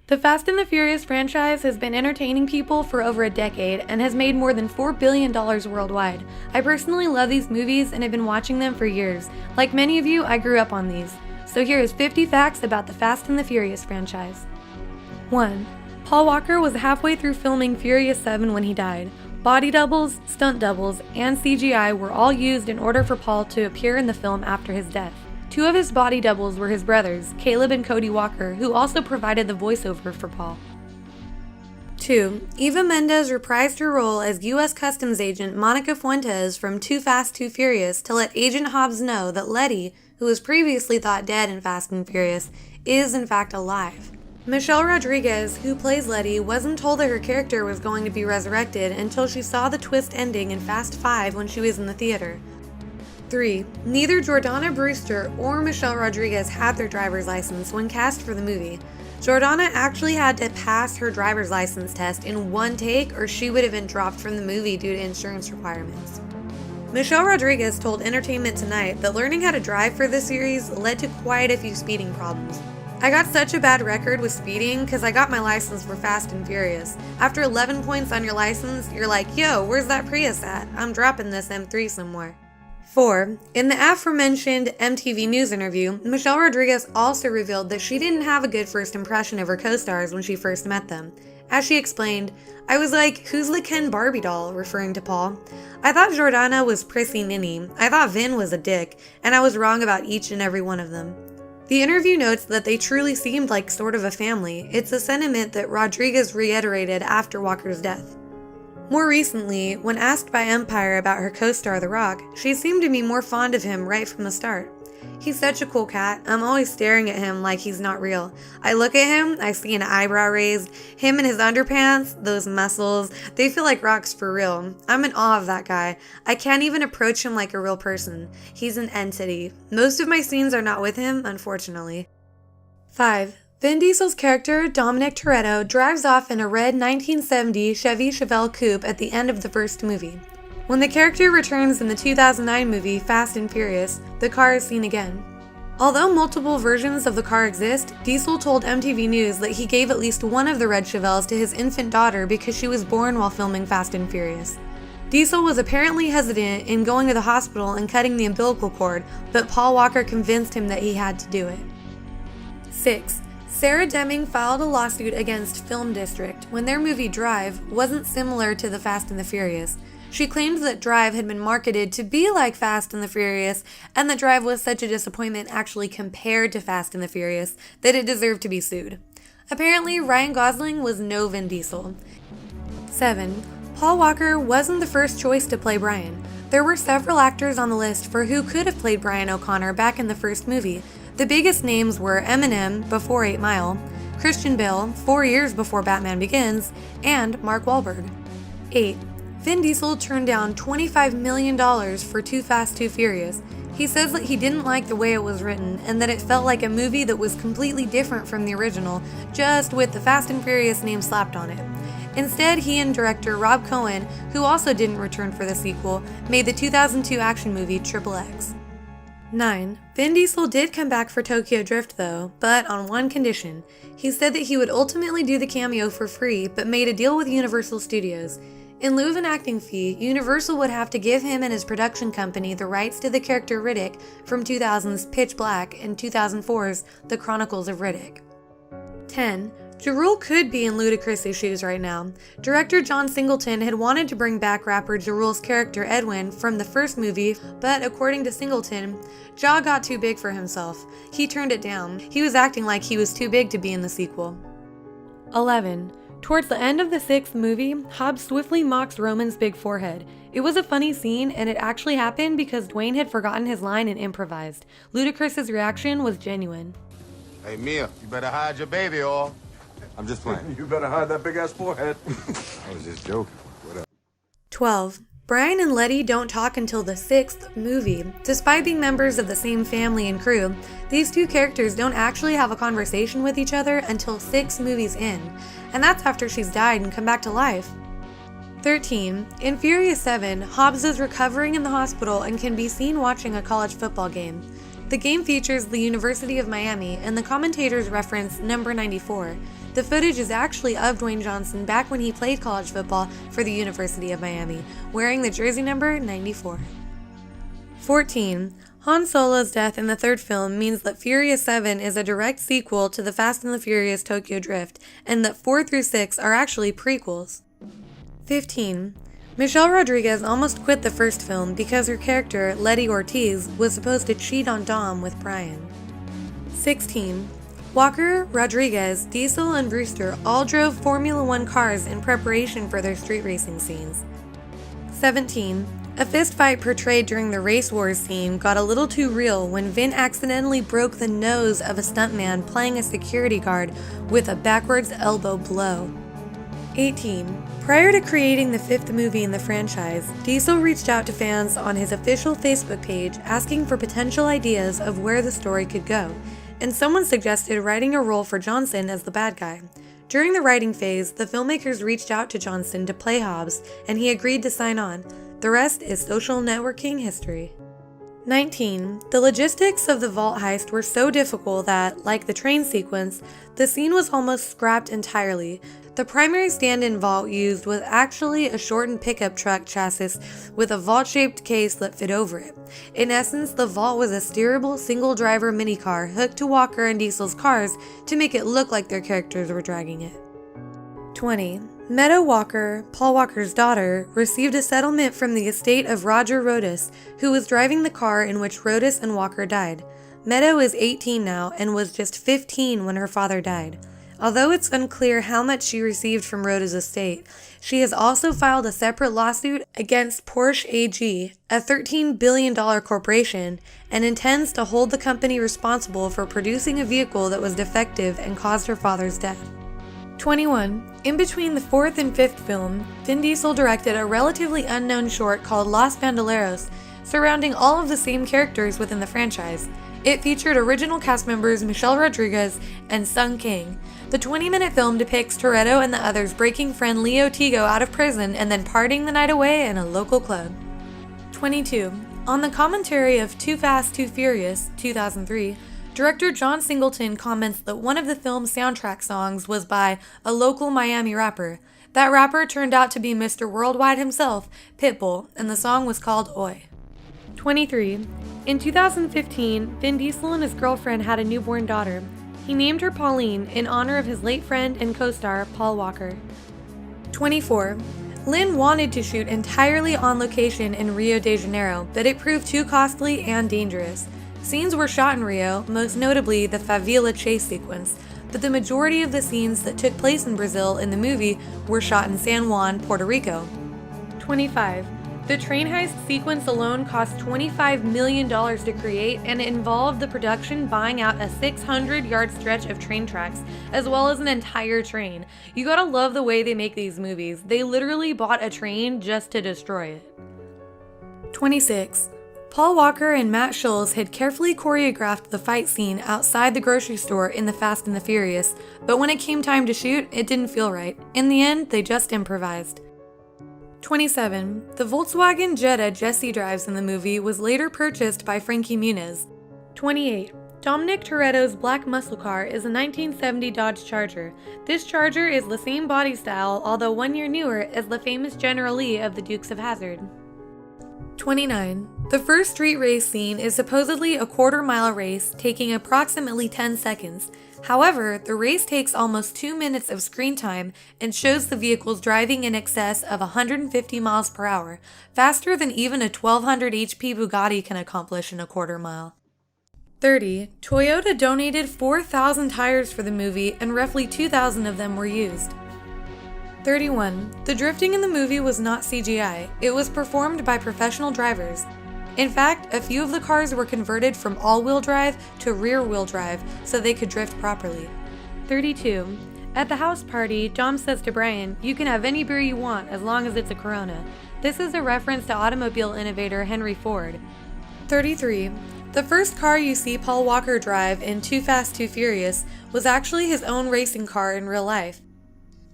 The Fast and the Furious franchise has been entertaining people for over a decade and has made more than $4 billion worldwide. I personally love these movies and have been watching them for years. Like many of you, I grew up on these. So here is 50 facts about the Fast and the Furious franchise. 1. Paul Walker was halfway through filming Furious 7 when he died. Body doubles, stunt doubles, and CGI were all used in order for Paul to appear in the film after his death. 2 of his body doubles were his brothers, Caleb and Cody Walker, who also provided the voiceover for Paul. 2. Eva Mendes reprised her role as U.S. Customs Agent Monica Fuentes from Too Fast, Too Furious to let Agent Hobbs know that Letty, who was previously thought dead in Fast and Furious, is in fact alive. Michelle Rodriguez, who plays Letty, wasn't told that her character was going to be resurrected until she saw the twist ending in Fast 5 when she was in the theater. 3. Neither Jordana Brewster or Michelle Rodriguez had their driver's license when cast for the movie. Jordana actually had to pass her driver's license test in one take or she would have been dropped from the movie due to insurance requirements. Michelle Rodriguez told Entertainment Tonight that learning how to drive for this series led to quite a few speeding problems. I got such a bad record with speeding because I got my license for Fast and Furious. After 11 points on your license, you're like, yo, where's that Prius at? I'm dropping this M3 somewhere. 4. In the aforementioned MTV News interview, Michelle Rodriguez also revealed that she didn't have a good first impression of her co-stars when she first met them. As she explained, I was like, who's the Ken Barbie doll, referring to Paul. I thought Jordana was prissy ninny, I thought Vin was a dick, and I was wrong about each and every one of them. The interview notes that they truly seemed like sort of a family. It's a sentiment that Rodriguez reiterated after Walker's death. More recently, when asked by Empire about her co-star The Rock, she seemed to be more fond of him right from the start. He's such a cool cat. I'm always staring at him like he's not real. I look at him, I see an eyebrow raised. Him and his underpants, those muscles, they feel like rocks for real. I'm in awe of that guy. I can't even approach him like a real person. He's an entity. Most of my scenes are not with him, unfortunately. 5. Vin Diesel's character, Dominic Toretto, drives off in a red 1970 Chevy Chevelle coupe at the end of the first movie. When the character returns in the 2009 movie Fast and Furious, the car is seen again. Although multiple versions of the car exist, Diesel told MTV News that he gave at least one of the red Chevelles to his infant daughter because she was born while filming Fast and Furious. Diesel was apparently hesitant in going to the hospital and cutting the umbilical cord, but Paul Walker convinced him that he had to do it. 6. Sarah Deming filed a lawsuit against Film District when their movie Drive wasn't similar to the Fast and the Furious. She claimed that Drive had been marketed to be like Fast and the Furious, and that Drive was such a disappointment actually compared to Fast and the Furious that it deserved to be sued. Apparently, Ryan Gosling was no Vin Diesel. 7. Paul Walker wasn't the first choice to play Brian. There were several actors on the list for who could have played Brian O'Connor back in the first movie. The biggest names were Eminem before 8 Mile, Christian Bale 4 years before Batman Begins, and Mark Wahlberg. 8. Vin Diesel turned down $25 million for Too Fast, Too Furious. He says that he didn't like the way it was written and that it felt like a movie that was completely different from the original, just with the Fast and Furious name slapped on it. Instead, he and director Rob Cohen, who also didn't return for the sequel, made the 2002 action movie Triple X. 9. Vin Diesel did come back for Tokyo Drift though, but on one condition. He said that he would ultimately do the cameo for free, but made a deal with Universal Studios. In lieu of an acting fee, Universal would have to give him and his production company the rights to the character Riddick from 2000's Pitch Black and 2004's The Chronicles of Riddick. 10. Ja Rule could be in Ludacris' shoes right now. Director John Singleton had wanted to bring back rapper Ja Rule's character Edwin from the first movie, but according to Singleton, Ja got too big for himself. He turned it down. He was acting like he was too big to be in the sequel. 11. Towards the end of the 6th movie, Hobbs swiftly mocks Roman's big forehead. It was a funny scene, and it actually happened because Dwayne had forgotten his line and improvised. Ludacris' reaction was genuine. Hey Mia, you better hide your baby or... I'm just playing. You better hide that big-ass forehead. I was just joking. What up? 12. Brian and Letty don't talk until the 6th movie. Despite being members of the same family and crew, these two characters don't actually have a conversation with each other until 6 movies in, and that's after she's died and come back to life. 13. In Furious 7, Hobbs is recovering in the hospital and can be seen watching a college football game. The game features the University of Miami, and the commentators reference number 94. The footage is actually of Dwayne Johnson back when he played college football for the University of Miami, wearing the jersey number 94. 14. Han Solo's death in the third film means that Furious 7 is a direct sequel to the Fast and the Furious Tokyo Drift, and that 4 through 6 are actually prequels. 15. Michelle Rodriguez almost quit the first film because her character, Letty Ortiz, was supposed to cheat on Dom with Brian. 16. Walker, Rodriguez, Diesel, and Brewster all drove Formula One cars in preparation for their street racing scenes. 17. A fistfight portrayed during the race wars scene got a little too real when Vin accidentally broke the nose of a stuntman playing a security guard with a backwards elbow blow. 18. Prior to creating the fifth movie in the franchise, Diesel reached out to fans on his official Facebook page asking for potential ideas of where the story could go, and someone suggested writing a role for Johnson as the bad guy. During the writing phase, the filmmakers reached out to Johnson to play Hobbs, and he agreed to sign on. The rest is social networking history. 19. The logistics of the vault heist were so difficult that, like the train sequence, the scene was almost scrapped entirely. The primary stand-in vault used was actually a shortened pickup truck chassis with a vault-shaped case that fit over it. In essence, the vault was a steerable single-driver minicar hooked to Walker and Diesel's cars to make it look like their characters were dragging it. 20. Meadow Walker, Paul Walker's daughter, received a settlement from the estate of Roger Rodas, who was driving the car in which Rodas and Walker died. Meadow is 18 now and was just 15 when her father died. Although it's unclear how much she received from Rodas' estate, she has also filed a separate lawsuit against Porsche AG, a $13 billion corporation, and intends to hold the company responsible for producing a vehicle that was defective and caused her father's death. 21. In between the fourth and fifth film, Vin Diesel directed a relatively unknown short called Los Bandoleros, surrounding all of the same characters within the franchise. It featured original cast members Michelle Rodriguez and Sung Kang. The 20-minute film depicts Toretto and the others breaking friend Leo Tigo out of prison and then partying the night away in a local club. 22. On the commentary of Too Fast, Too Furious, 2003, director John Singleton comments that one of the film's soundtrack songs was by a local Miami rapper. That rapper turned out to be Mr. Worldwide himself, Pitbull, and the song was called Oi. 23. In 2015, Vin Diesel and his girlfriend had a newborn daughter. He named her Pauline in honor of his late friend and co-star Paul Walker. 24. Lin wanted to shoot entirely on location in Rio de Janeiro, but it proved too costly and dangerous. Scenes were shot in Rio, most notably the favela chase sequence, but the majority of the scenes that took place in Brazil in the movie were shot in San Juan, Puerto Rico. 25. The train heist sequence alone cost $25 million to create, and it involved the production buying out a 600-yard stretch of train tracks, as well as an entire train. You gotta love the way they make these movies. They literally bought a train just to destroy it. 26. Paul Walker and Matt Schulze had carefully choreographed the fight scene outside the grocery store in The Fast and the Furious, but when it came time to shoot, it didn't feel right. In the end, they just improvised. 27. The Volkswagen Jetta Jesse drives in the movie was later purchased by Frankie Muniz. 28. Dominic Toretto's black muscle car is a 1970 Dodge Charger. This Charger is the same body style, although 1 year newer, as the famous General Lee of the Dukes of Hazzard. 29. The first street race scene is supposedly a quarter-mile race, taking approximately 10 seconds. However, the race takes almost 2 minutes of screen time and shows the vehicles driving in excess of 150 miles per hour, faster than even a 1200 HP Bugatti can accomplish in a quarter mile. 30. Toyota donated 4,000 tires for the movie, and roughly 2,000 of them were used. 31. The drifting in the movie was not CGI. It was performed by professional drivers. In fact, a few of the cars were converted from all-wheel drive to rear-wheel drive so they could drift properly. 32. At the house party, Dom says to Brian, "You can have any beer you want as long as it's a Corona." This is a reference to automobile innovator Henry Ford. 33. The first car you see Paul Walker drive in Too Fast, Too Furious was actually his own racing car in real life.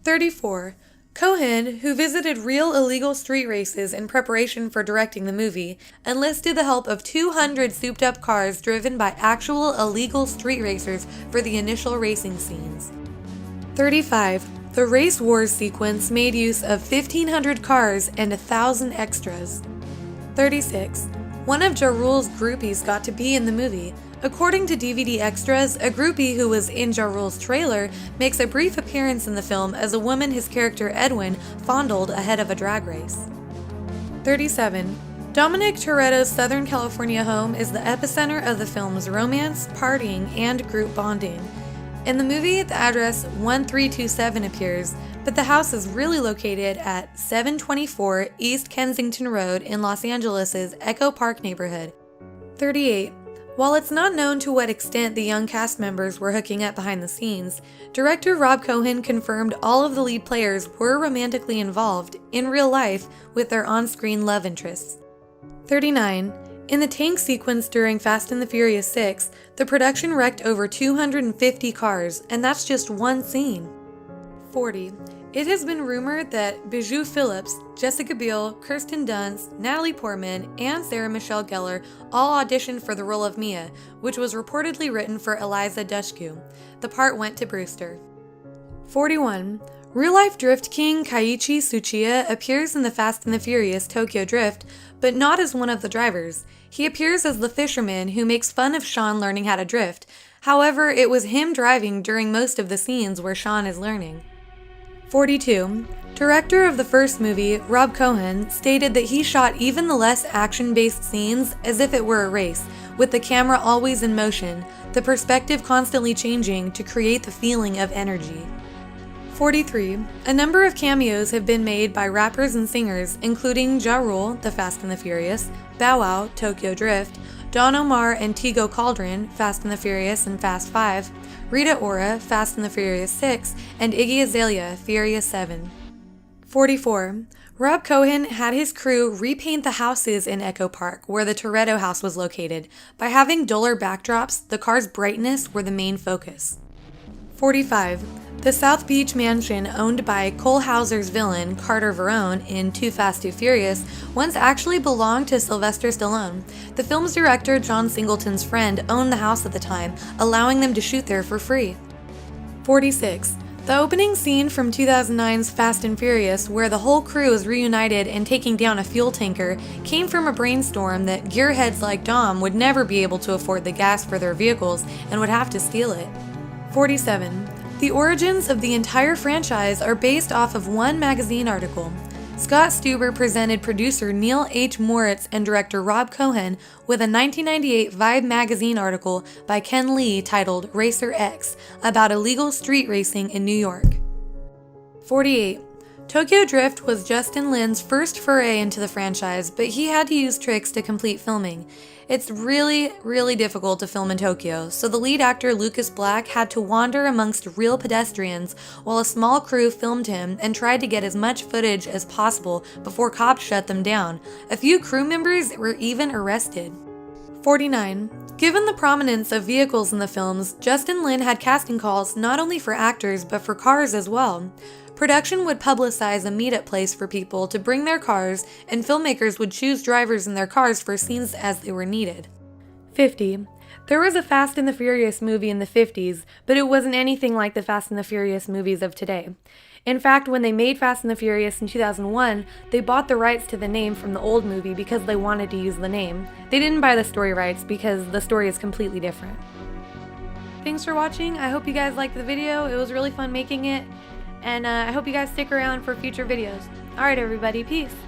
34. Cohen, who visited real illegal street races in preparation for directing the movie, enlisted the help of 200 souped-up cars driven by actual illegal street racers for the initial racing scenes. 35. The race wars sequence made use of 1,500 cars and 1,000 extras. 36. One of Ja Rule's groupies got to be in the movie. According to DVD extras, a groupie who was in Ja Rule's trailer makes a brief appearance in the film as a woman his character Edwin fondled ahead of a drag race. 37. Dominic Toretto's Southern California home is the epicenter of the film's romance, partying, and group bonding. In the movie, the address 1327 appears, but the house is really located at 724 East Kensington Road in Los Angeles' Echo Park neighborhood. 38. While it's not known to what extent the young cast members were hooking up behind the scenes, director Rob Cohen confirmed all of the lead players were romantically involved, in real life, with their on-screen love interests. 39. In the tank sequence during Fast and the Furious 6, the production wrecked over 250 cars, and that's just one scene. 40. It has been rumored that Bijou Phillips, Jessica Biel, Kirsten Dunst, Natalie Portman, and Sarah Michelle Gellar all auditioned for the role of Mia, which was reportedly written for Eliza Dushku. The part went to Brewster. 41. Real-life Drift King Keiichi Tsuchiya appears in the Fast and the Furious Tokyo Drift, but not as one of the drivers. He appears as the fisherman who makes fun of Sean learning how to drift. However, it was him driving during most of the scenes where Sean is learning. 42. Director of the first movie, Rob Cohen, stated that he shot even the less action-based scenes as if it were a race, with the camera always in motion, the perspective constantly changing to create the feeling of energy. 43. A number of cameos have been made by rappers and singers, including Ja Rule, The Fast and the Furious, Bow Wow, Tokyo Drift, Don Omar and Tego Calderon, Fast and the Furious and Fast 5, Rita Ora, Fast and the Furious 6, and Iggy Azalea, Furious 7. 44. Rob Cohen had his crew repaint the houses in Echo Park, where the Toretto house was located. By having duller backdrops, the car's brightness were the main focus. 45. The South Beach mansion owned by Cole Hauser's villain, Carter Verone, in Too Fast, Too Furious, once actually belonged to Sylvester Stallone. The film's director, John Singleton's friend, owned the house at the time, allowing them to shoot there for free. 46. The opening scene from 2009's Fast and Furious, where the whole crew is reunited and taking down a fuel tanker, came from a brainstorm that gearheads like Dom would never be able to afford the gas for their vehicles and would have to steal it. 47. The origins of the entire franchise are based off of one magazine article. Scott Stuber presented producer Neil H. Moritz and director Rob Cohen with a 1998 Vibe magazine article by Ken Lee titled Racer X about illegal street racing in New York. 48. Tokyo Drift was Justin Lin's first foray into the franchise, but he had to use tricks to complete filming. It's really difficult to film in Tokyo, so the lead actor Lucas Black had to wander amongst real pedestrians while a small crew filmed him and tried to get as much footage as possible before cops shut them down. A few crew members were even arrested. 49. Given the prominence of vehicles in the films, Justin Lin had casting calls not only for actors but for cars as well. Production would publicize a meetup place for people to bring their cars, and filmmakers would choose drivers in their cars for scenes as they were needed. 50. There was a Fast and the Furious movie in the 50s, but it wasn't anything like the Fast and the Furious movies of today. In fact, when they made Fast and the Furious in 2001, they bought the rights to the name from the old movie because they wanted to use the name. They didn't buy the story rights because the story is completely different. Thanks for watching. I hope you guys liked the video. It was really fun making it. And I hope you guys stick around for future videos. Alright everybody, peace!